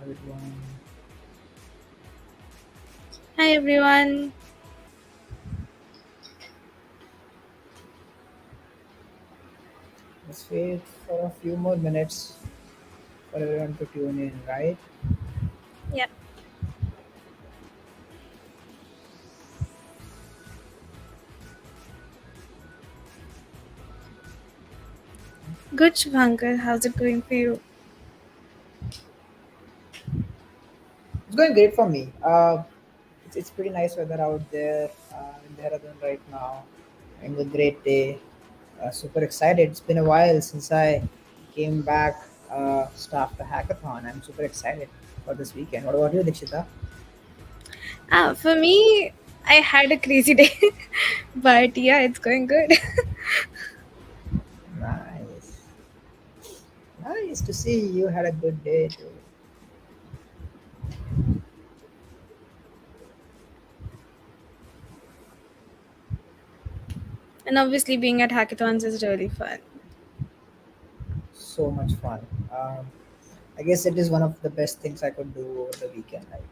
Everyone, Hi everyone. let's wait for a few more minutes for everyone to tune in, right? Yeah, good Shubhankar. How's it going for you? It's going great for me. It's pretty nice weather out there in Dehradun right now. Having a great day. Super excited. It's been a while since I came back, staff the hackathon. I'm super excited for this weekend. What about you, Dikshita? For me, I had a crazy day, but yeah, it's going good. Nice. Nice to see you had a good day too. And obviously, being at hackathons is really fun. So much fun. I guess it is one of the best things I could do over the weekend. Like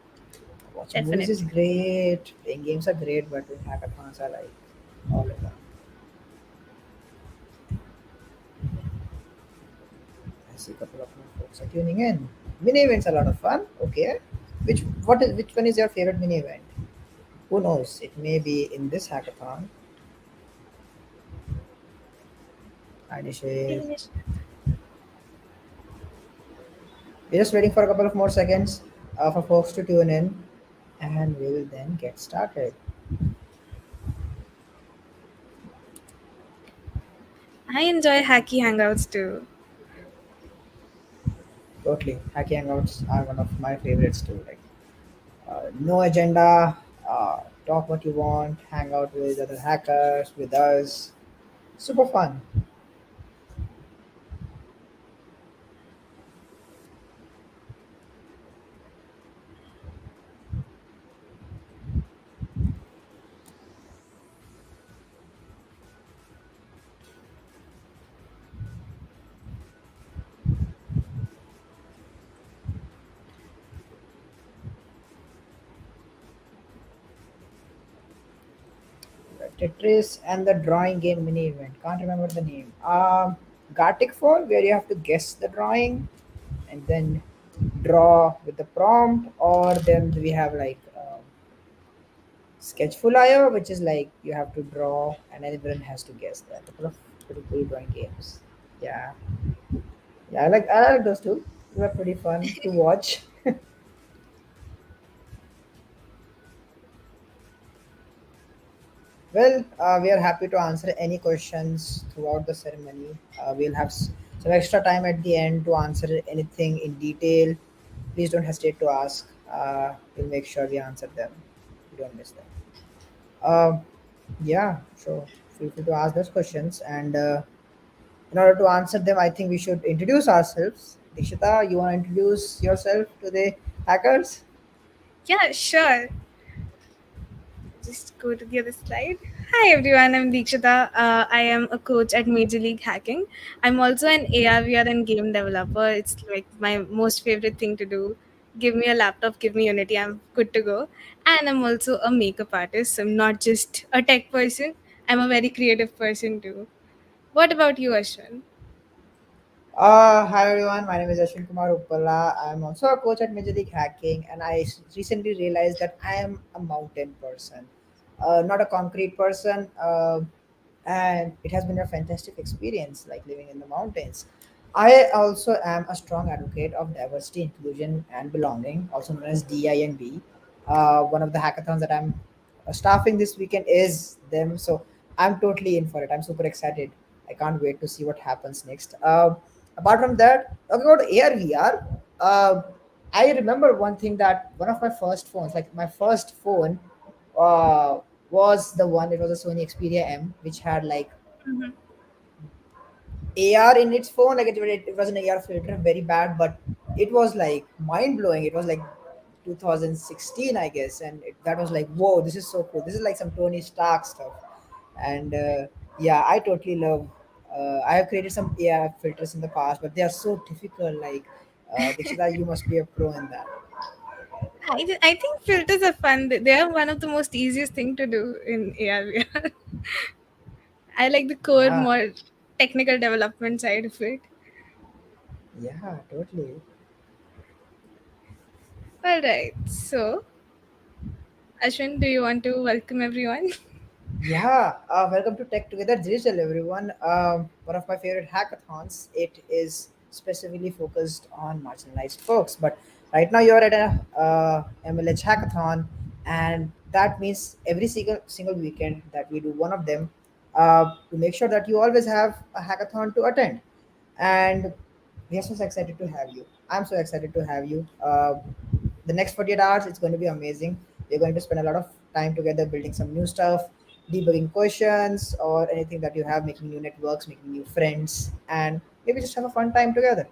watching movies is Definitely. great, playing games are great, but doing hackathons I like all of them. I see a couple of more folks are tuning in. Mini events are a lot of fun. Okay, which one is your favorite mini event? Who knows? It may be in this hackathon. We're Finish. just waiting for a couple of more seconds for folks to tune in, and we will then get started. I enjoy hacky hangouts too. Totally, hacky hangouts are one of my favorites too. Like no agenda, talk what you want, hang out with other hackers, with us. Super fun. Tetris and the drawing game mini event. Can't remember the name. Gartic Fall, where you have to guess the drawing and then draw with the prompt, or then we have like Sketchful IO, which is like you have to draw and everyone has to guess that. A couple of pretty cool drawing games. Yeah, yeah, I like those two. They were pretty fun to watch. Well, we are happy to answer any questions throughout the ceremony. We'll have some extra time at the end to answer anything in detail. Please don't hesitate to ask. We'll make sure we answer them. We don't miss them. Uh, yeah, so feel free to ask those questions. And in order to answer them, I think we should introduce ourselves. Dikshita, you want to introduce yourself to the hackers? Yeah, sure. Just go to the other slide. Hi everyone, I'm Deekshita. I am a coach at Major League Hacking. I'm also an AR/VR and game developer. It's like my most favorite thing to do. Give me a laptop, give me Unity, I'm good to go. And I'm also a makeup artist. I'm not just a tech person. I'm a very creative person too. What about you, Ashwin? Hi everyone, my name is Ashwin Kumar Uppala. I'm also a coach at Major League Hacking, and recently realized that I am a mountain person, not a concrete person. And it has been a fantastic experience, like living in the mountains. I also am a strong advocate of diversity, inclusion, and belonging, also known as DINB. One of the hackathons that I'm staffing this weekend is them, so I'm totally in for it. I'm super excited. I can't wait to see what happens next. Apart from that, talking about AR VR, I remember one thing that one of my first phones, like my first phone, uh, was the one. It was a Sony Xperia M, which had like Mhm. AR in its phone. Like it was an AR filter, very bad, but it was like mind blowing. It was like 2016, I guess, and that was like, whoa, this is so cool. This is like some Tony Stark stuff, and yeah, I totally love. I have created some AR filters in the past, but they are so difficult. Like Dikshita, you must be a pro in that. I think filters are fun. They are one of the most easiest thing to do in AR. I like the core, Yeah, more technical development side of it. yeah, totally. All right. So, Ashwin, do you want to welcome everyone? Yeah, welcome to Tech Together Digital, everyone. One of my favorite hackathons. It is specifically focused on marginalized folks. But right now, you're at a MLH hackathon, and that means every single weekend that we do one of them to make sure that you always have a hackathon to attend. And we are so excited to have you. I'm so excited to have you. The next 48 hours, it's going to be amazing. We're going to spend a lot of time together building some new stuff, debugging questions or anything that you have, making new networks, making new friends, and maybe just have a fun time together.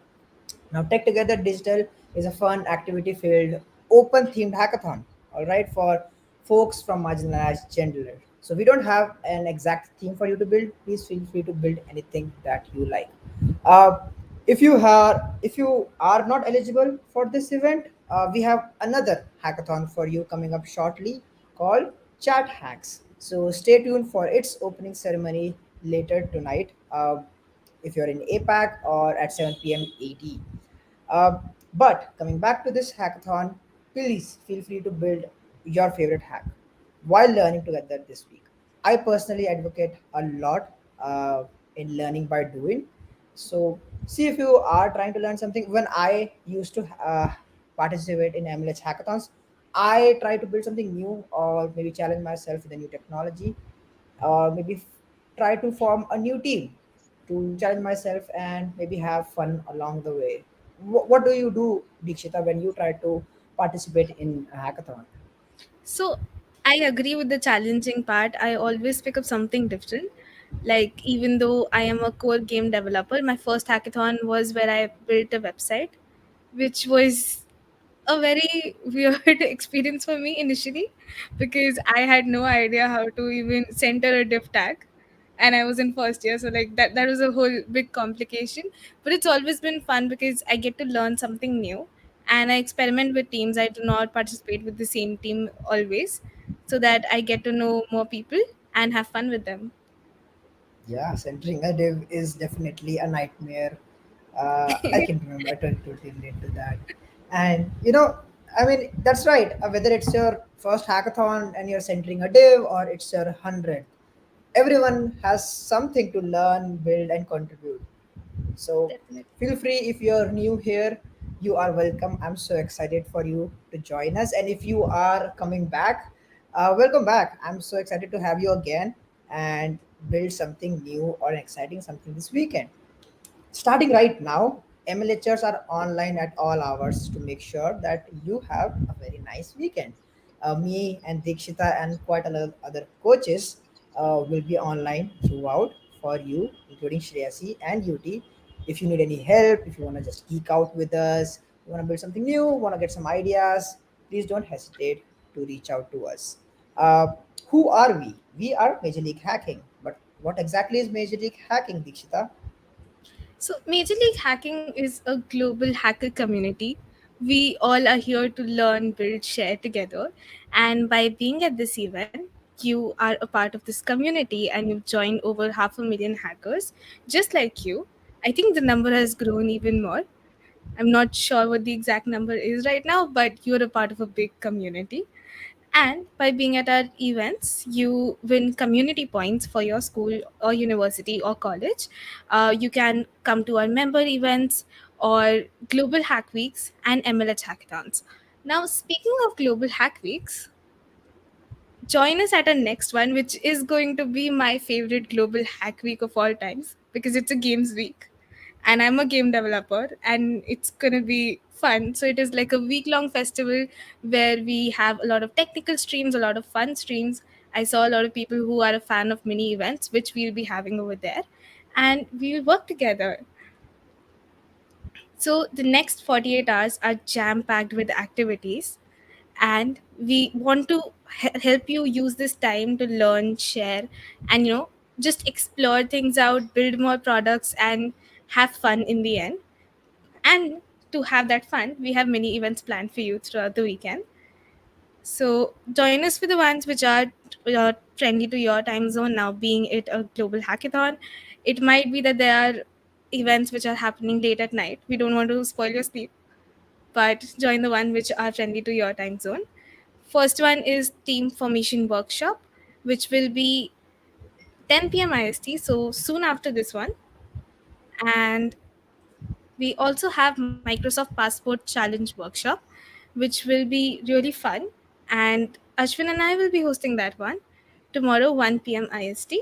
Now, Tech Together Digital is a fun, activity filled, open themed hackathon, all right, for folks from marginalized gender. So, we don't have an exact theme for you to build. Please feel free to build anything that you like. Uh, if you are not eligible for this event, we have another hackathon for you coming up shortly called Chat Hacks. So stay tuned for its opening ceremony later tonight. If you're in APAC or at 7 p.m. AD. But coming back to this hackathon, please feel free to build your favorite hack while learning together this week. I personally advocate a lot in learning by doing. So, see if you are trying to learn something. When I used to participate in MLH hackathons, I try to build something new or maybe challenge myself with a new technology or maybe try to form a new team to challenge myself and maybe have fun along the way. What do you do, Dikshita, when you try to participate in a hackathon? So, I agree with the challenging part. I always pick up something different. Like, even though I am a core game developer, my first hackathon was where I built a website, which was a very weird experience for me initially because I had no idea how to even center a div tag, and I was in first year, so like that was a whole big complication. But it's always been fun because I get to learn something new, and I experiment with teams. I do not participate with the same team always, so that I get to know more people and have fun with them. Yeah, centering a div is definitely a nightmare. I can remember, I totally relate to that. And I mean, that's right. Whether it's your first hackathon and you're centering a div or it's your 100th, everyone has something to learn, build, and contribute. So Definitely. feel free if you're new here, you are welcome. I'm so excited for you to join us. And if you are coming back, welcome back. I'm so excited to have you again and build something new or exciting something this weekend. Starting right now, MLHers are online at all hours to make sure that you have a very nice weekend. Me and Dikshita and quite a lot of other coaches will be online throughout for you, including Shreyasi and UT. If you need any help, if you want to just geek out with us, you want to build something new, want to get some ideas, please don't hesitate to reach out to us. Uh, who are we? We are Major League Hacking. But what exactly is Major League Hacking, Dikshita? So, Major League Hacking is a global hacker community. We all are here to learn, build, share together. And by being at this event, you are a part of this community and you've joined over 500,000 hackers just like you. I think the number has grown even more. I'm not sure what the exact number is right now, but you're a part of a big community. And by being at our events, you win community points for your school or university or college. You can come to our member events or global hack weeks and MLH hackathons. Now, speaking of global hack weeks, join us at our next one, which is going to be my favorite global hack week of all times because it's a games week. And I'm a game developer, and it's going to be fun. So, it is like a week long festival where we have a lot of technical streams, a lot of fun streams. I saw a lot of people who are a fan of mini events, which we'll be having over there. And we'll work together. So, the next 48 hours are jam packed with activities, and we want to help you use this time to learn, share, and just explore things out, build more products, and have fun in the end. And to have that fun, we have many events planned for you throughout the weekend. So join us for the ones which are friendly to your time zone. Now, being it a global hackathon, it might be that there are events which are happening late at night. We don't want to spoil your sleep, but join the one which are friendly to your time zone. First one is Team Formation Workshop, which will be 10 p.m. IST, so soon after this one. And we also have Microsoft Passport Challenge Workshop, which will be really fun. And Ashwin and I will be hosting that one tomorrow, 1 p.m. IST.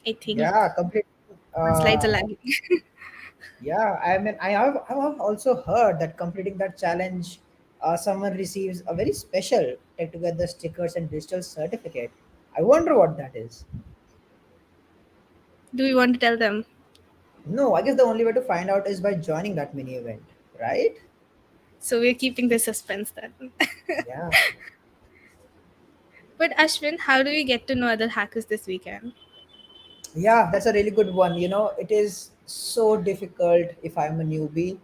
I think Yeah, complete. my slides are Uh, lagging. yeah, I mean, I have also heard that completing that challenge, someone receives a very special Take Together stickers and digital certificate. I wonder what that is. Do you want to tell them? No, I guess the only way to find out is by joining that mini event, right? So we're keeping the suspense then. Yeah. But Ashwin, how do we get to know other hackers this weekend? Yeah, that's a really good one. It is so difficult if I'm a newbie.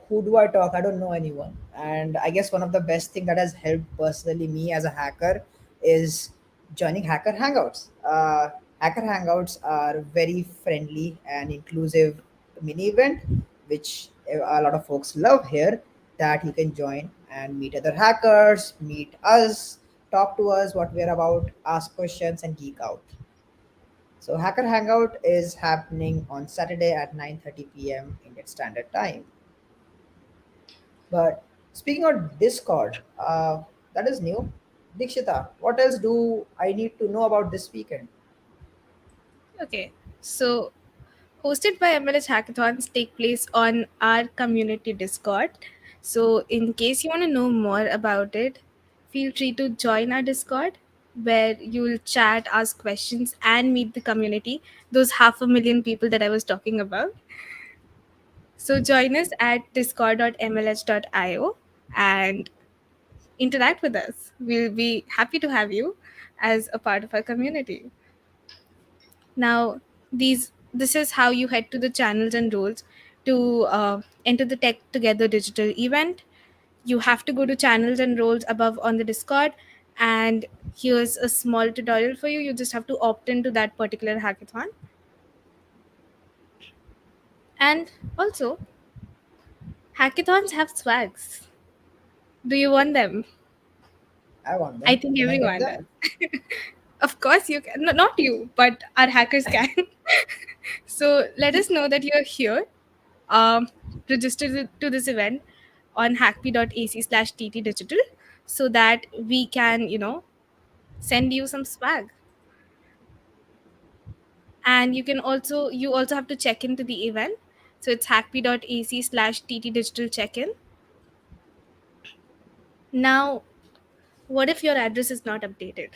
Who do I talk? I don't know anyone. And I guess one of the best thing that has helped personally me as a hacker is joining Hacker Hangouts. Hacker Hangouts are very friendly and inclusive mini event, which a lot of folks love here. That you can join and meet other hackers, meet us, talk to us, what we're about, ask questions, and geek out. So Hacker Hangout is happening on Saturday at 9:30 p.m. Indian Standard Time. But speaking of Discord, that is new. Dikshita, what else do I need to know about this weekend? Okay, so hosted by MLS hackathons take place on our community Discord. So, in case you want to know more about it, feel free to join our Discord where you'll chat, ask questions, and meet the community, those 500,000 people that I was talking about. So, join us at discord.mlh.io and interact with us. We'll be happy to have you as a part of our community. Now, this is how you head to the channels and roles to enter the Tech Together digital event. You have to go to channels and roles above on the Discord, and here's a small tutorial for you. You just have to opt into that particular hackathon. And also, hackathons have swags. Do you want them? I want I them. think Can I get everyone that? does. Of course, you can. No, not you, but our hackers can. So let us know that you're here. Um, register to this event on hackme.ac/tt digital so that we can, send you some swag. And you also have to check into the event. So it's hackme.ac/tt digital check-in. Now, what if your address is not updated?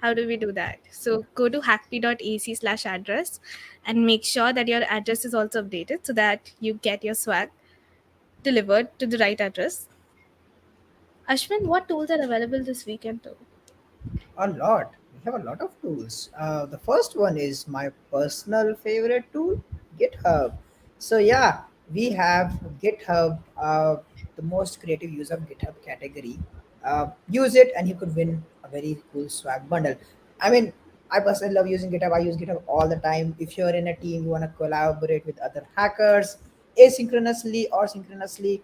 How do we do that? So go to hackme.ac/address and make sure that your address is also updated so that you get your swag delivered to the right address. Ashwin, what tools are available this weekend too? A lot. We have a lot of tools. The first one is my personal favorite tool, GitHub. So yeah, we have GitHub, the most creative use of GitHub category. Use it, and you could win a very cool swag bundle. I mean, I personally love using GitHub. I use GitHub all the time. If you're in a team, you want to collaborate with other hackers, asynchronously or synchronously,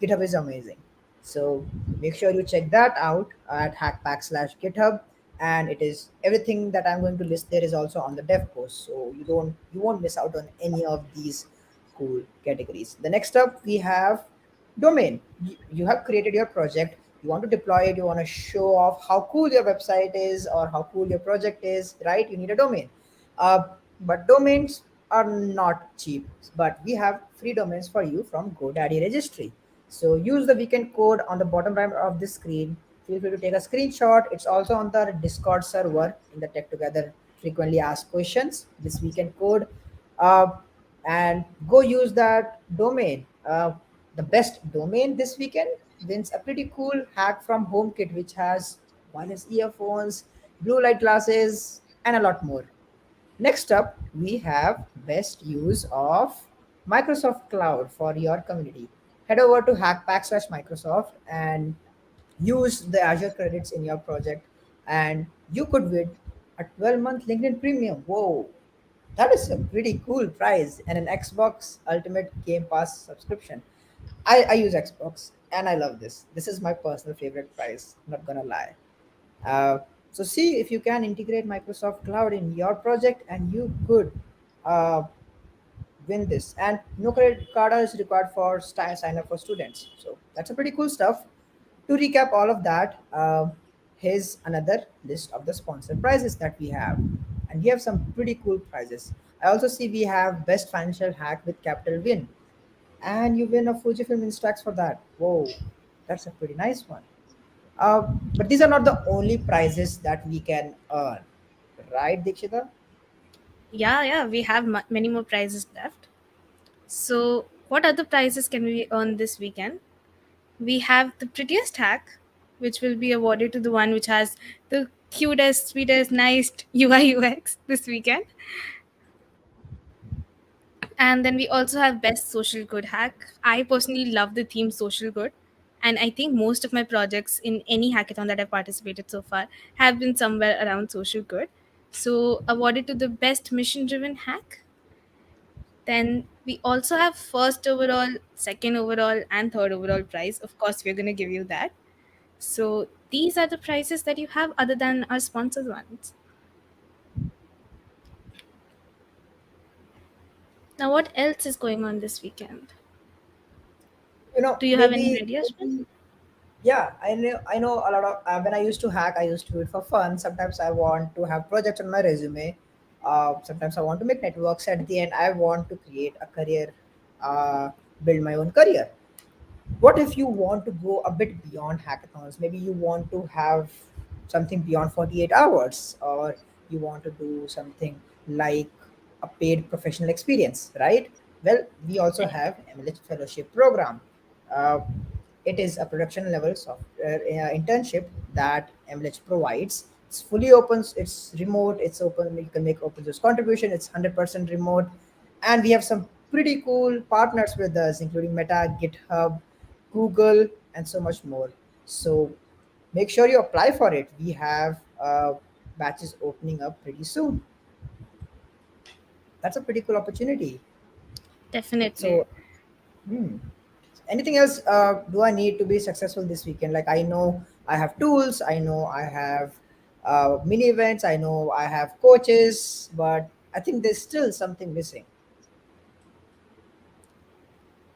GitHub is amazing. So make sure you check that out at hackpack/github, and it is everything that I'm going to list there is also on the dev post, so you won't miss out on any of these cool categories. The next up we have domain. You have created your project, you want to deploy it, you want to show off how cool your website is or how cool your project is, right? You need a domain. uh, but domains are not cheap, but we have free domains for you from GoDaddy registry. So use the weekend code on the bottom right of the screen. Feel free to take a screenshot. It's also on the Discord server in the Tech Together frequently asked questions. This weekend code, uh, and go use that domain. The best domain this weekend wins a pretty cool hack from HomeKit, which has wireless earphones, blue light glasses, and a lot more. Next up, we have best use of Microsoft Cloud for your community. Head over to hackpack/Microsoft and use the Azure credits in your project, and you could win a 12-month LinkedIn Premium. Whoa, that is a pretty cool prize, and an Xbox Ultimate Game Pass subscription. I use Xbox and I love this. This is my personal favorite prize, not gonna lie. Uh, so see if you can integrate Microsoft Cloud in your project, and you could uh, win this. And no credit card is required for sign up for students. So that's a pretty cool stuff. To recap all of that, here's another list of the sponsored prizes that we have, and we have some pretty cool prizes. I also see we have best financial hack with capital win, and you win a Fujifilm Instax for that. Whoa, that's a pretty nice one. But these are not the only prizes that we can earn, right, Dikshita? Yeah, yeah, we have many more prizes left. So, what other prizes can we earn this weekend? We have the prettiest hack, which will be awarded to the one which has the cutest, sweetest, nice UI UX this weekend. And then we also have best social good hack. I personally love the theme social good. And I think most of my projects in any hackathon that I've participated so far have been somewhere around social good. So awarded to the best mission driven hack. Then we also have first overall, second overall, and third overall prize. Of course, we're going to give you that. So these are the prizes that you have other than our sponsored ones. Now, what else is going on this weekend? Do you have any ideas? Maybe yeah, I know a lot of when I used to hack, I used to do it for fun. Sometimes I want to have projects on my resume. Sometimes I want to make networks. At the end, I want to create a career, uh, build my own career. What if you want to go a bit beyond hackathons? Maybe you want to have something beyond 48 hours, or you want to do something like a paid professional experience, right? Well, we also have MLH fellowship program. uh, it is a production level software internship that MLH provides. It's fully open, it's remote, it's open, you can make open source contribution, it's 100% remote. And we have some pretty cool partners with us, including Meta, GitHub, Google, and so much more. So make sure you apply for it. We have batches opening up pretty soon. That's a pretty cool opportunity. Definitely. So, hmm. Anything else do I need to be successful this weekend? Like, I know I have tools, I know I have mini events, I know I have coaches, but I think there's still something missing.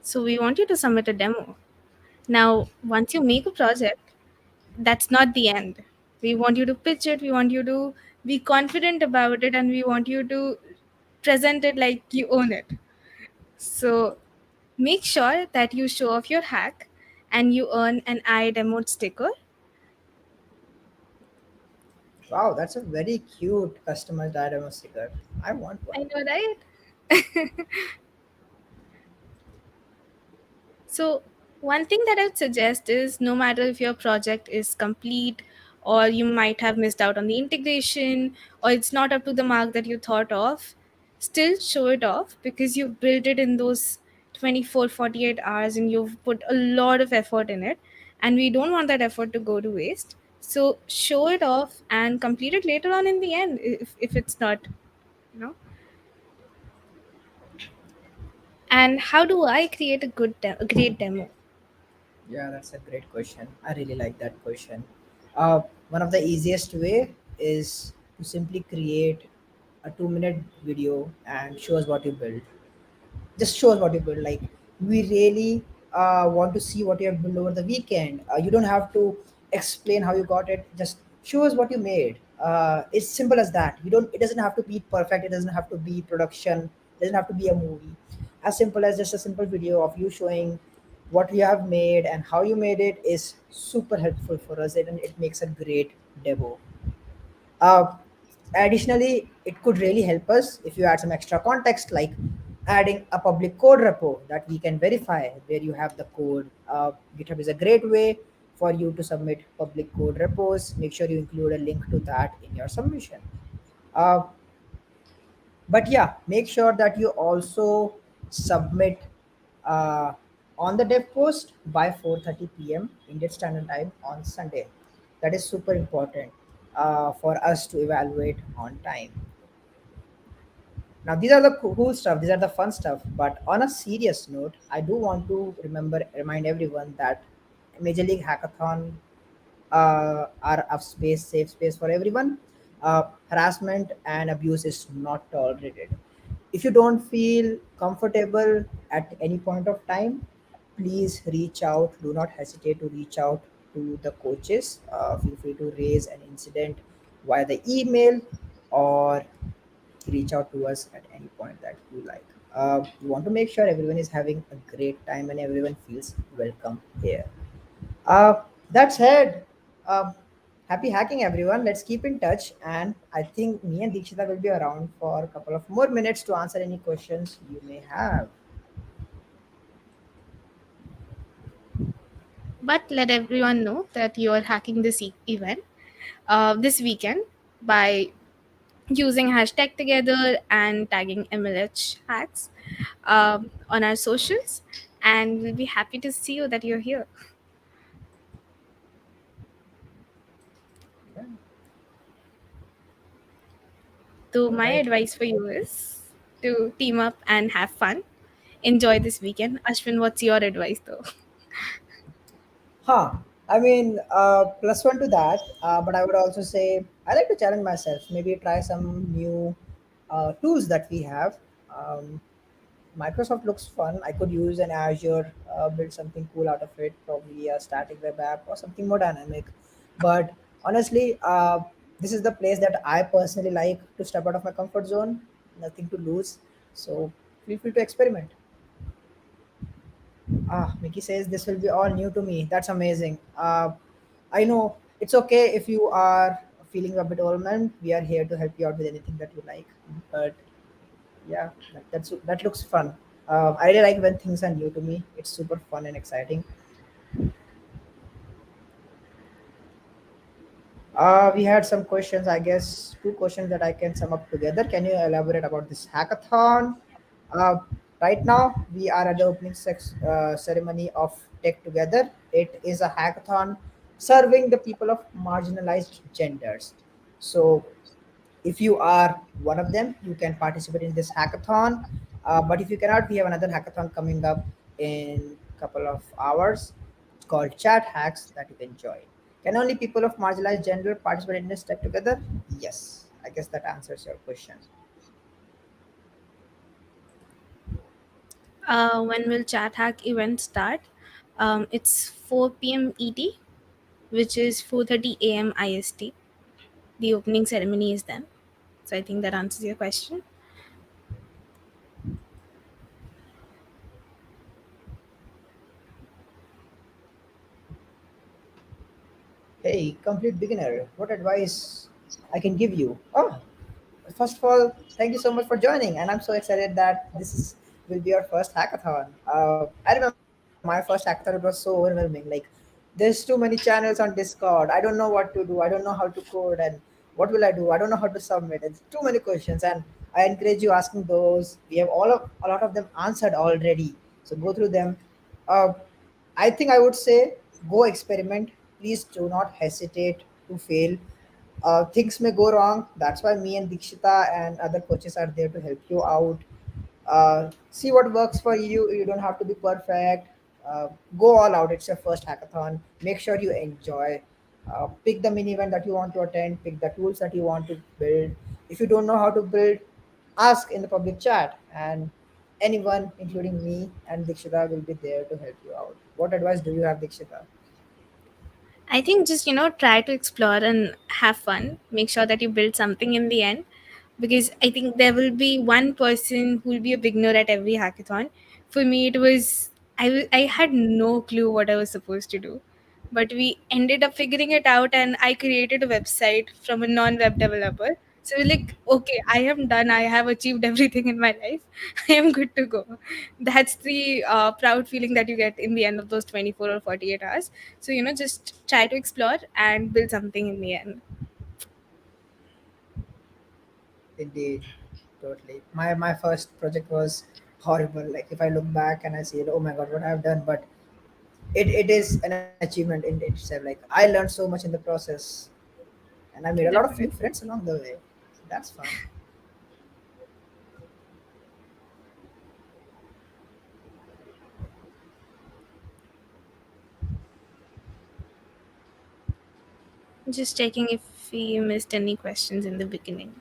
So we want you to submit a demo. Now, once you make a project, that's not the end. We want you to pitch it, we want you to be confident about it, and we want you to present it like you own it. So make sure that you show off your hack and you earn an I demo sticker. Wow, that's a very cute customer diagram sticker. I want one. I know, right? So, one thing that I would suggest is no matter if your project is complete or you might have missed out on the integration or it's not up to the mark that you thought of, still show it off because you built it in those 24-48 hours and you've put a lot of effort in it. And we don't want that effort to go to waste. So, show it off and complete it later on in the end if it's not, you know. And how do I create a great demo? Yeah, that's a great question. I really like that question. One of the easiest way is to simply create a 2-minute video and show us what you built. Just show us what you built. Like, we really want to see what you have built over the weekend. You don't have to explain how you got it. Just show us what you made. It's simple as that. You don't. It doesn't have to be perfect. It doesn't have to be production. It doesn't have to be a movie. As simple as just a simple video of you showing what you have made and how you made it is super helpful for us, and it makes a great demo. uh, Additionally, it could really help us if you add some extra context, like adding a public code repo that we can verify where you have the code. GitHub is a great way for you to submit public code repos. Make sure you include a link to that in your submission. Uh, But yeah, make sure that you also submit uh, on the dev post by 4:30 p.m. Indian Standard Time on Sunday. That is super important for us to evaluate on time. Now, these are the cool stuff. These are the fun stuff. But on a serious note, I do want to remind everyone that Major League Hackathon are a safe space for everyone. Harassment and abuse is not tolerated. If you don't feel comfortable at any point of time, please reach out. Do not hesitate to reach out to the coaches. Feel free to raise an incident via the email or reach out to us at any point that you like. We want to make sure everyone is having a great time and everyone feels welcome here. That said, happy hacking, everyone. Let's keep in touch. And I think me and Dikshita will be around for a couple of more minutes to answer any questions you may have. But let everyone know that you are hacking this event this weekend by using hashtag together and tagging MLH hacks on our socials. And we'll be happy to see you that you're here. Yeah. So, All my right. advice for you is to team up and have fun. Enjoy this weekend. Ashwin, what's your advice though? Huh. I mean, plus one to that. But I would also say I like to challenge myself. Maybe try some new tools that we have. Um, Microsoft looks fun. I could use an Azure, build something cool out of it, probably a static web app or something more dynamic. But honestly, this is the place that I personally like to step out of my comfort zone. Nothing to lose. So feel free to experiment. Mickey says this will be all new to me. That's amazing. I know it's okay if you are feeling a bit overwhelmed. We are here to help you out with anything that you like. But yeah, that looks fun. I really like when things are new to me. It's super fun and exciting. We had some questions, I guess, two questions that I can sum up together. Can you elaborate about this hackathon? Uh, right now, we are at the opening ceremony of Tech Together. It is a hackathon serving the people of marginalized genders. So, if you are one of them, you can participate in this hackathon. But if you cannot, we have another hackathon coming up in a couple of hours. It's called Chat Hacks that you can join. Can only people of marginalized gender participate in this step together? Yes. I guess that answers your question. When will Chat Hack event start? It's 4 p.m. ET, which is 4:30 a.m. IST. The opening ceremony is then. So I think that answers your question. Hey, complete beginner, what advice I can give you? Oh, first of all, thank you so much for joining, and I'm so excited that will be our first hackathon. I remember my first hackathon; it was so overwhelming. Like, there's too many channels on Discord. I don't know what to do. I don't know how to code, and what will I do? I don't know how to submit. It's too many questions, and I encourage you asking those. We have a lot of them answered already, so go through them. Uh, I think I would say go experiment. Please do not hesitate to fail. Things may go wrong. That's why me and Dikshita and other coaches are there to help you out. See what works for you. You don't have to be perfect. Uh, Go all out. It's your first hackathon. Make sure you enjoy. Pick the mini event that you want to attend. Pick the tools that you want to build. If you don't know how to build, ask in the public chat, and anyone, including me and Dikshita, will be there to help you out. What advice do you have, Dikshita? I think just, try to explore and have fun. Make sure that you build something in the end. Because I think there will be one person who will be a beginner at every hackathon. For me, it was, I had no clue what I was supposed to do. But we ended up figuring it out, and I created a website from a non web developer. So we're like, okay, I am done. I have achieved everything in my life. I am good to go. That's the proud feeling that you get in the end of those 24 or 48 hours. So, just try to explore and build something in the end. Indeed. totally. My first project was horrible. Like if I look back and I say, oh my god, what I've done, but it is an achievement in itself. Like I learned so much in the process, and I made a lot of new Definitely. friends along the way. That's fun. Just checking if we missed any questions in the beginning.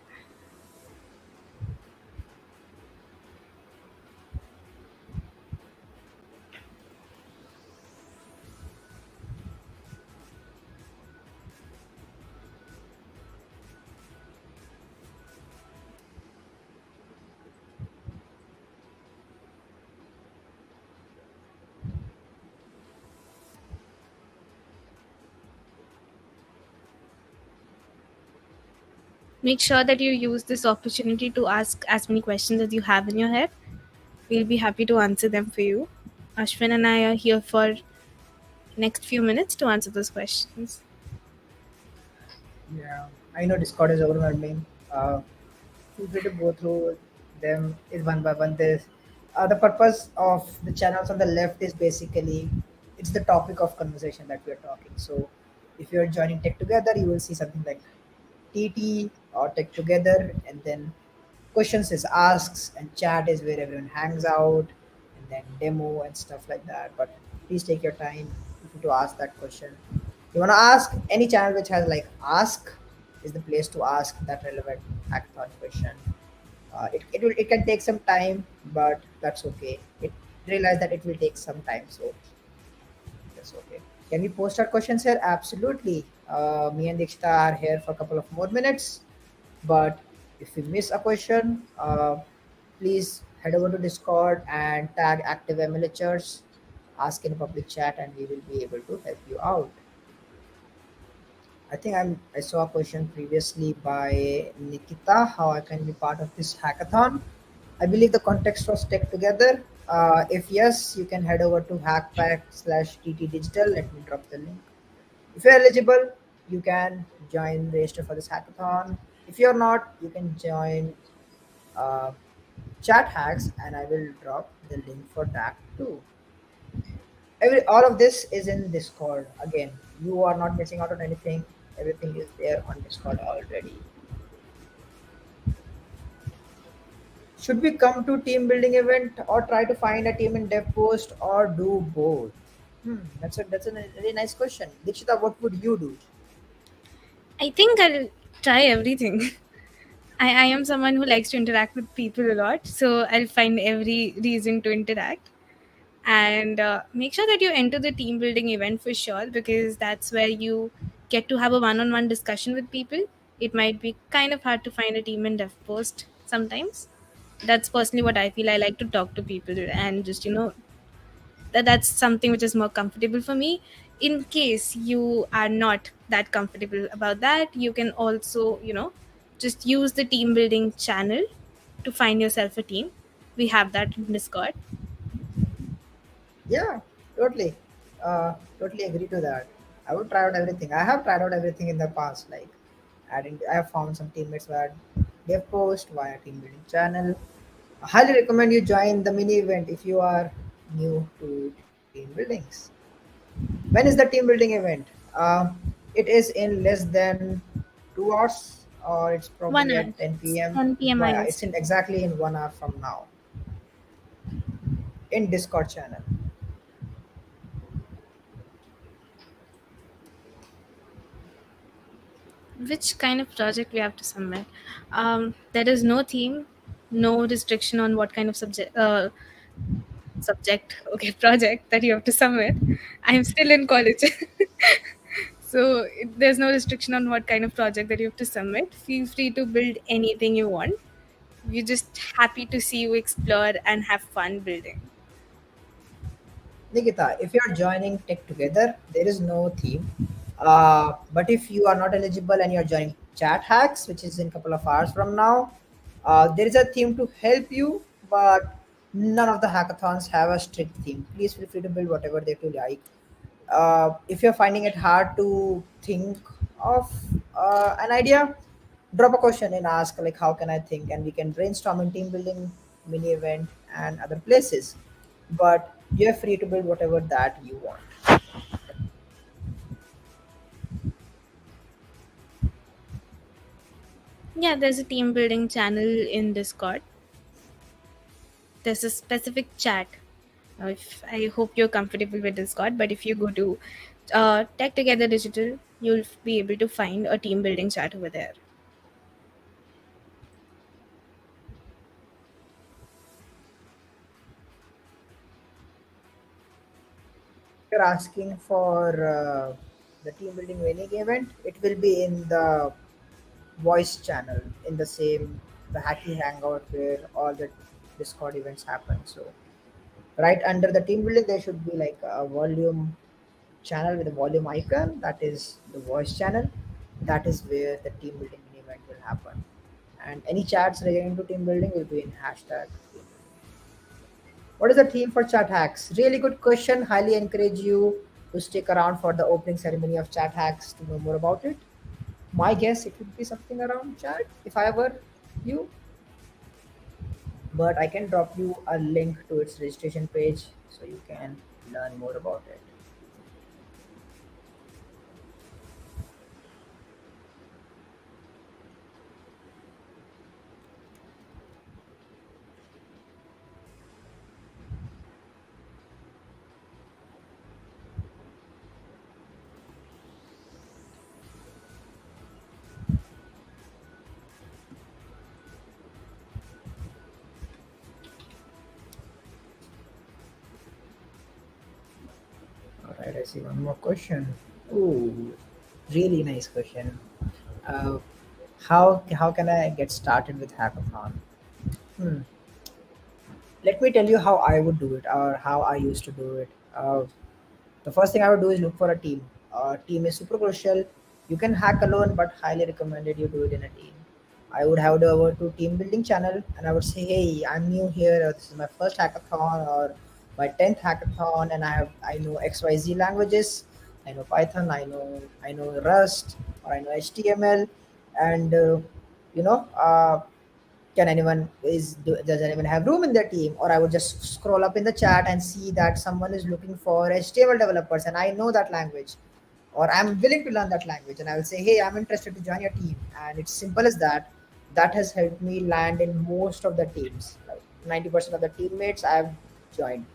Make sure that you use this opportunity to ask as many questions as you have in your head. We'll be happy to answer them for you. Ashwin and I are here for next few minutes to answer those questions. Yeah, I know Discord is overwhelming. Feel free to go through them is one by one. The purpose of the channels on the left is basically it's the topic of conversation that we are talking. So if you're joining Tech Together, you will see something like TT or Tech Together, and then questions is asks, and chat is where everyone hangs out, and then demo and stuff like that. But please take your time to ask that question. You want to ask any channel which has like ask is the place to ask that relevant hackathon question. It can take some time, but that's okay. It realize that it will take some time, so that's okay. Can we post our questions here? Absolutely. Me and Dikshita are here for a couple of more minutes. But if you miss a question, please head over to Discord and tag active MLHers, ask in a public chat, and we will be able to help you out. I saw a question previously by Nikita how I can be part of this hackathon. I believe the context was Tech Together. If yes, you can head over to hackpack/tt digital. Let me drop the link. If you're eligible, you can join register for this hackathon. If you're not, you can join uh, chat hacks, and I will drop the link for that too. All of this is in Discord. Again, you are not missing out on anything. Everything is there on Discord already. Should we come to team building event or try to find a team in dev post or do both? That's a really nice question. Dikshita, what would you do? I think I'll try everything. I am someone who likes to interact with people a lot, so I'll find every reason to interact. And make sure that you enter the team building event for sure, because that's where you get to have a one-on-one discussion with people. It might be kind of hard to find a team in dev post sometimes. That's personally what I feel. I like to talk to people and just that's something which is more comfortable for me. In case you are not that comfortable about that, you can also just use the team building channel to find yourself a team. We have that in Discord. Yeah, totally. Totally agree to that. I would try out everything. I have tried out everything in the past, like adding. I have found some teammates via dev post via team building channel. I highly recommend you join the mini event if you are new to team buildings. When is the team building event? It is in less than 2 hours, or it's One probably hour, at 10 p.m. 10 p.m. Well, it's IST. in exactly in 1 hour from now in Discord channel. Which kind of project we have to submit? There is no theme, no restriction on what kind of subject, okay, project that you have to submit. I'm still in college. So there's no restriction on what kind of project that you have to submit. Feel free to build anything you want. We're just happy to see you explore and have fun building. Nikita, if you're joining Tech Together, there is no theme. But if you are not eligible and you're joining Chat Hacks, which is in a couple of hours from now, there is a theme to help you, but none of the hackathons have a strict theme. Please feel free to build whatever they feel like. If you're finding it hard to think of an idea, drop a question and ask like how can I think, and we can brainstorm in team building, mini event, and other places. But you're free to build whatever that you want. Yeah, there's a team building channel in Discord. There's a specific chat. Now, if I hope you're comfortable with Discord, but if you go to Tech Together Digital, you'll be able to find a team building chat over there. You're asking for the team building winning event, it will be in the voice channel in the same the hacky hangout where all the Discord events happen. So right under the team building there should be like a volume channel with a volume icon, that is the voice channel. That is where the team building event will happen, and any chats relating to team building will be in hashtag team building. What is the theme for chat hacks? Really good question. Highly encourage you to stick around for the opening ceremony of chat hacks to know more about it. My guess it would be something around chat if I were you, but I can drop you a link to its registration page so you can learn more about it. All right, I see one more question. Ooh, really nice question. Uh, how can I get started with hackathon? Hmm. Let me tell you how I would do it or how I used to do it. The first thing I would do is look for a team. Team is super crucial. You can hack alone, but highly recommended you do it in a team. I would have to over to team building channel and I would say, hey, I'm new here. Or this is my first hackathon or my 10th hackathon, and I know XYZ languages. I know Python. I know Rust, or I know HTML, and you know. Can anyone does anyone have room in their team? Or I would just scroll up in the chat and see that someone is looking for HTML developers and I know that language, or I'm willing to learn that language, and I will say, hey, I'm interested to join your team. And it's simple as that. That has helped me land in most of the teams. Like 90% of the teammates I've joined,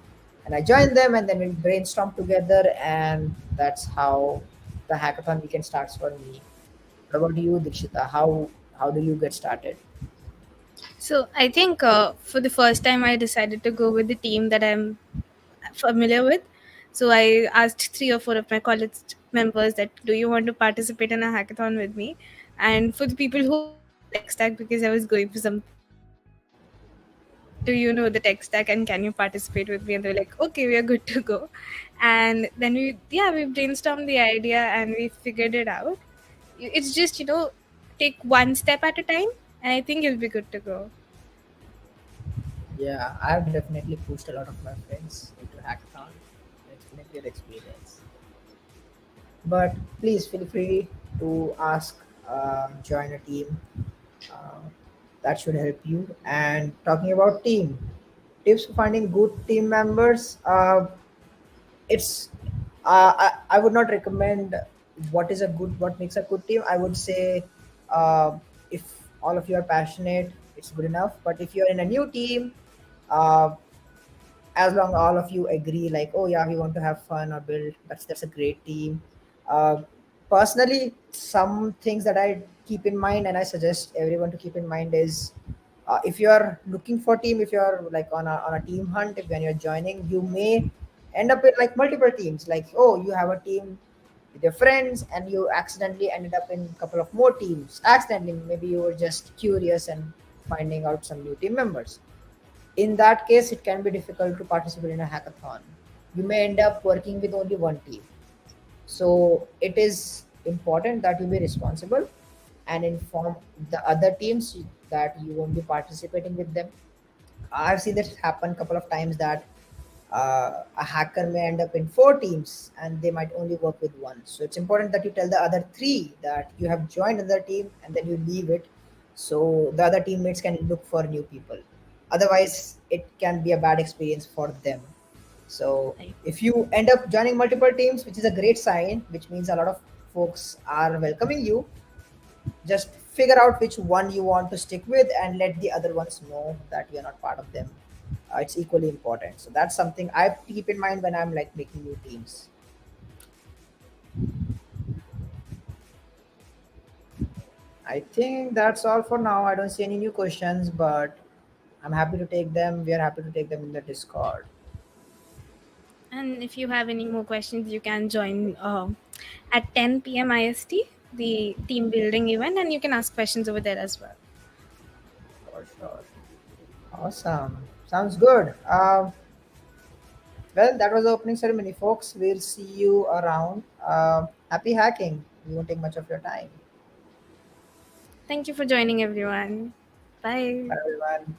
and I join them, and then we brainstorm together, and that's how the hackathon weekend starts for me. What about you, Dikshita? How do you get started? So I think for the first time, I decided to go with the team that I'm familiar with. So I asked three or four of my college members that, do you want to participate in a hackathon with me? And for the people who knew the tech stack, because I was going for something new, I asked them, do you know the tech stack and can you participate with me? And they were like, okay, we are good to go. And then we brainstormed the idea and we figured it out. It's just, take one step at a time, and I think you'll be good to go. Yeah, I've definitely pushed a lot of my friends into hackathon. It's been a great experience. But please feel free to ask, join a team. Uh, that should help you. And talking about team tips for finding good team members, it's I would not recommend what makes a good team. I would say if all of you are passionate, it's good enough. But if you're in a new team, uh, as long all of you agree like, oh yeah, we want to have fun or build, that's a great team. uh, Personally, some things that I keep in mind and I suggest everyone to keep in mind is, if you are looking for team, if you are like on a team hunt, if when you're joining, you may end up with like multiple teams, like, oh, you have a team with your friends and you accidentally ended up in a couple of more teams accidentally. Maybe you were just curious and finding out some new team members. In that case, it can be difficult to participate in a hackathon. You may end up working with only one team. So it is important that you be responsible and inform the other teams that you won't be participating with them. I've seen that happen a couple of times, that a hacker may end up in four teams and they might only work with one. So it's important that you tell the other three that you have joined another team and then you leave it so the other teammates can look for new people. Otherwise, it can be a bad experience for them. So Right. if you end up joining multiple teams, which is a great sign, which means a lot of folks are welcoming you, just figure out which one you want to stick with and let the other ones know that you're not part of them. It's equally important. So that's something I keep in mind when I'm like making new teams. I think that's all for now. I don't see any new questions, but I'm happy to take them. We are happy to take them in the Discord. And if you have any more questions, you can join at 10 p.m. IST, the team building event, and you can ask questions over there as well. For sure. Awesome. Sounds good. Well, that was the opening ceremony, folks. We'll see you around. Happy hacking. We won't take much of your time. Thank you for joining, everyone. Bye, Bye. everyone.